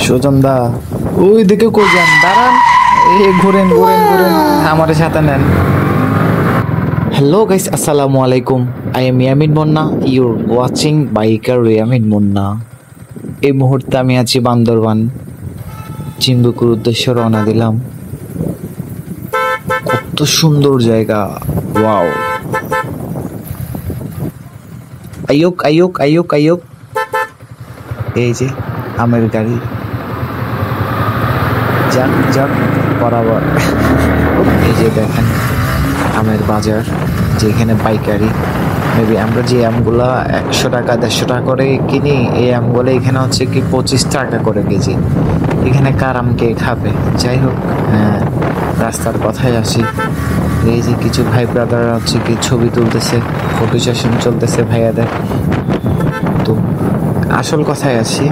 সুজন দা, ওই দিকে কই যান? দাঁড়ান, এই ঘুরেন ঘুরেন ঘুরেন, আমার সাথে নেন। হ্যালো গাইস, আসসালামু আলাইকুম। I am Yamin Munna, your watching biker Yamin Munna. এই মুহূর্তে আমি আছি বান্দরবান, চিম্বুকের উদ্দেশ্যে রওনা দিলাম। কত সুন্দর জায়গা, ওয়াও। আইয়ুক আইয়ুক আইয়ুক আইয়ুক, এই যে আমের গাড়ি, যাক যাক বরাবর। এই যে দেখেন আমের বাজার, যেখানে পাইকারি। মেবি আমরা যে আমগুলা 100 টাকা 150 টাকা করে কিনি, এই আমগুলো এখানে হচ্ছে কি 25 টাকা করে কেজি। এখানে কার আম কে খাবে? যাই হোক, রাস্তার কথায় আসি। এই যে কিছু ভাই ব্রাদাররা হচ্ছে কি ছবি তুলতেছে, ফটো সেশন চলতেছে ভাইয়াদের। তো আসল কথায় আসি,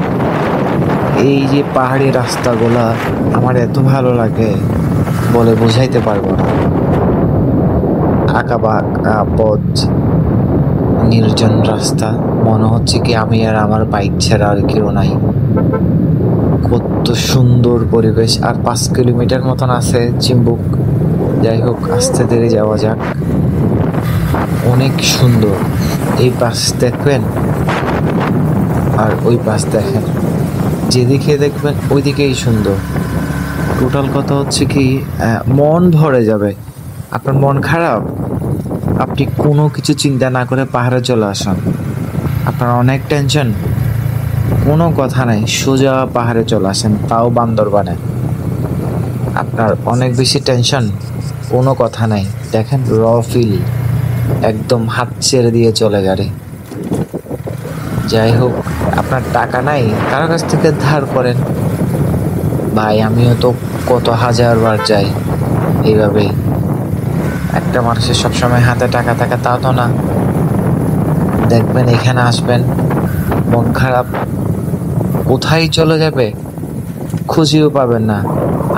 এই যে পাহাড়ি রাস্তাগুলা আমার এত ভালো লাগে, বলে বোঝাইতে পারবো না। আঁকা বাঁকা পথ, নির্জন রাস্তা, মনে হচ্ছে কি আমি আর আমার বাইক ছাড়া আর কেউ নাই। কত সুন্দর পরিবেশ। আর 5 কিলোমিটার মতন আছে চিম্বুক। যাই হোক, আস্তে ধীরে যাওয়া যাক। অনেক সুন্দর। এই পাশ দেখবেন আর ওই পাশ দেখেন, যেদিকে দেখবেন ওইদিকেই সুন্দর। টোটাল কথা হচ্ছে কি, মন ভরে যাবে। আপনার মন খারাপ, আপনি কোনো কিছু চিন্তা না করে পাহাড়ে চলে আসেন। আপনার অনেক টেনশন, কোনো কথা নাই, সোজা পাহাড়ে চলে আসেন, তাও বান্দরবানে। আপনার অনেক বেশি টেনশন, কোনো কথা নাই, দেখেন র ফিল, একদম হাত ছেড়ে দিয়ে চলে গাড়ি। যাই হোক, আপনার টাকা নাই, কারো কাছ থেকে ধার করেন। ভাই আমিও তো কত হাজারবার যাই এইভাবেই। একটা মানুষের সবসময় হাতে টাকা থাকে তা তো না। দেখবেন এখানে আসবেন, মন খারাপ কোথায় চলে যাবে, খুশিও পাবেন না।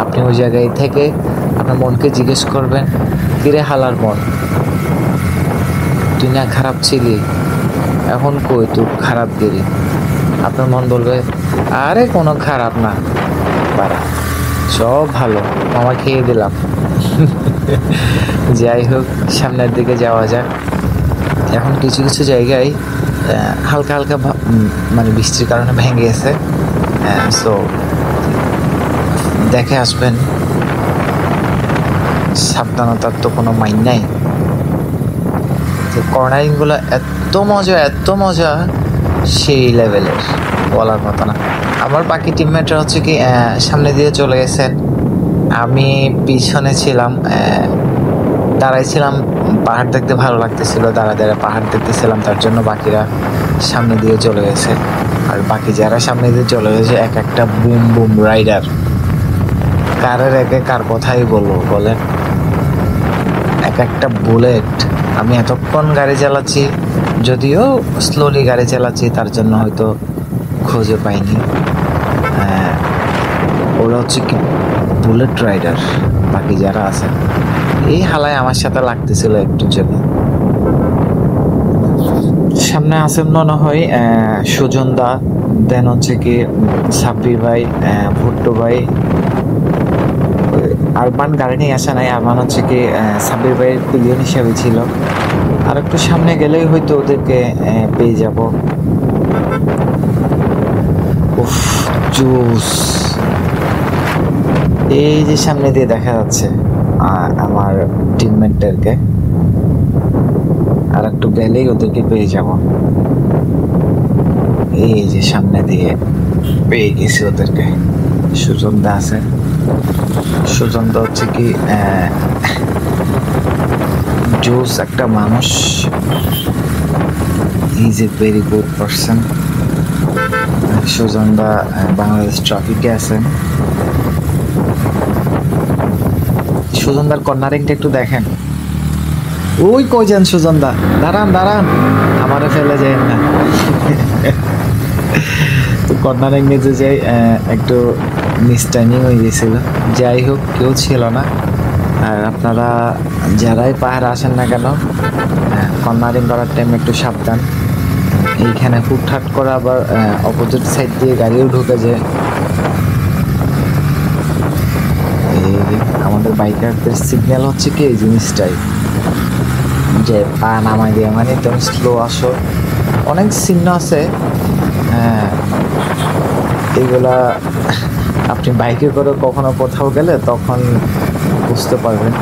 আপনি ওই জায়গায় থেকে আপনার মনকে জিজ্ঞেস করবেন, কিরে হালার মন, তুই না খারাপ ছিলি, এখন কই তুই খারাপ গেলি? আপনার মন বলবে, আরে কোনো খারাপ না, পারা সব ভালো, মামা খেয়ে দিলাম। যাই হোক, সামনের দিকে যাওয়া যাক। এখন কিছু কিছু জায়গায় হালকা হালকা মানে বৃষ্টির কারণে ভেঙে গেছে। সো দেখে আসবেন, সাবধানতার তো কোনো মাইন নাই। কর্নারিংগুলো এত মজা সেই লেভেলের, বলার মতো না। আমার বাকি টিমমেটরা হচ্ছে কি সামনে দিয়ে চলে গেছেন, আমি পিছনে ছিলাম, দাঁড়াইছিলাম। পাহাড় দেখতে ভালো লাগতেছিল, দাঁড়া পাহাড় দেখতেছিলাম, তার জন্য বাকিরা সামনে দিয়ে চলে গেছে। আর বাকি যারা সামনে দিয়ে চলে গেছে, এক একটা বুম বুম রাইডার। কারের একে কার কথাই বলবো বলেন, এক একটা বুলেট। আমি এতক্ষণ গাড়ি চালাচ্ছি, যদিও স্লোলি গাড়ি চালাচ্ছি, তার জন্য হয়তো খুঁজে পাইনি। ওরা হচ্ছে কি বুলেট রাইডার, বাকি যারা আছে। এই হালায় আমার সাথে লাগতেছিল একটুর জন্য। সামনে আছেন মনে হয় সুজন দা, দেন হচ্ছে কি সাব্বির ভাই, ভুট্টো ভাই। আরমান গাড়ি নিয়ে আসা নাই, আরমান হচ্ছে কি সাব্বির ভাইয়ের পিলিয়ন হিসাবে ছিল। আর একটু সামনে গেলেই হয়তো ওদেরকে পেয়ে যাব। উফ, জুস। এই যে সামনে দিয়ে দেখা যাচ্ছে আমার টিমমেটদেরকে, আর একটু গেলেই ওদেরকে পেয়ে যাব। এই যে সামনে দিয়ে পেয়ে গেছি ওদেরকে। সুজন দা আছে, সুজন দা হচ্ছে কি জোস একটা মানুষ, is a very good person. Sujan da Bangladesh ট্রাফিকে আছেন। সুজনদার কর্নারিংটা একটু দেখেন। ওই কই যান সুজনদা, দাঁড়ান আমারে ফেলে যায় না। তো কর্নারিং নিতে যাই, একটু মিসটাইমিং হয়ে গেছিল। যাই হোক, কেউ ছিল না। আর আপনারা যারাই পাহাড়ে আসেন না কেন, কর্নারিং করার টাইম একটু সাবধান। এইখানে হুটহাট করে আবার অপোজিট সাইড দিয়ে গাড়িও ঢুকে যায়, আমাদের বাইকারদের সিগন্যাল হচ্ছে কি এই জিনিসটাই, যে পা নামাই দিয়ে মানে তুমি স্লো আসো। অনেক চিহ্ন আছে, হ্যাঁ, এগুলা আপনি বাইকে করে কখনো কোথাও গেলে তখন বুঝতে পারবেন,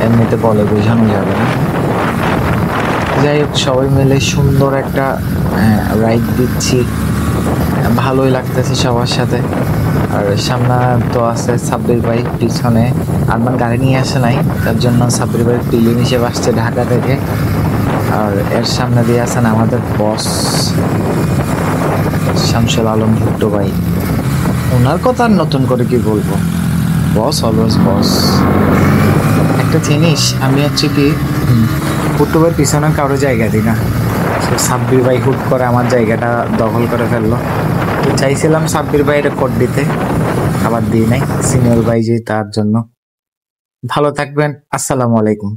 এমনিতে বলে বোঝানো যাবে না। যাই হোক, সবাই মিলে সুন্দর একটা রাইড দিচ্ছি, ভালোই লাগতেছে সবার সাথে। আর সামনে তো আছে সাব্বির ভাই, পিছনে আরমান গাড়ি নিয়ে আসে নাই, তার জন্য সাব্বির ভাই পিলিয়ন হিসেবে আসছে ঢাকা থেকে। আর এর সামনে দিয়ে আছেন আমাদের বস শামসুল আলম ভুট্টো ভাই। ওনার কথা আর নতুন করে কি বলবো, বস অলওয়েজ বস। একটা জিনিস আমি হচ্ছে কি ভুট্টো ভাই পিছনে কারো জায়গা দিই না, সাব্বির ভাই হুট করে আমার জায়গাটা দখল করে ফেললো। চাইছিলাম সাব্বির ভাইয়ের কোড দিতে, আবার দিই নাই, সিনিয়র ভাই যে তার জন্য। ভালো থাকবেন, আসসালামু আলাইকুম।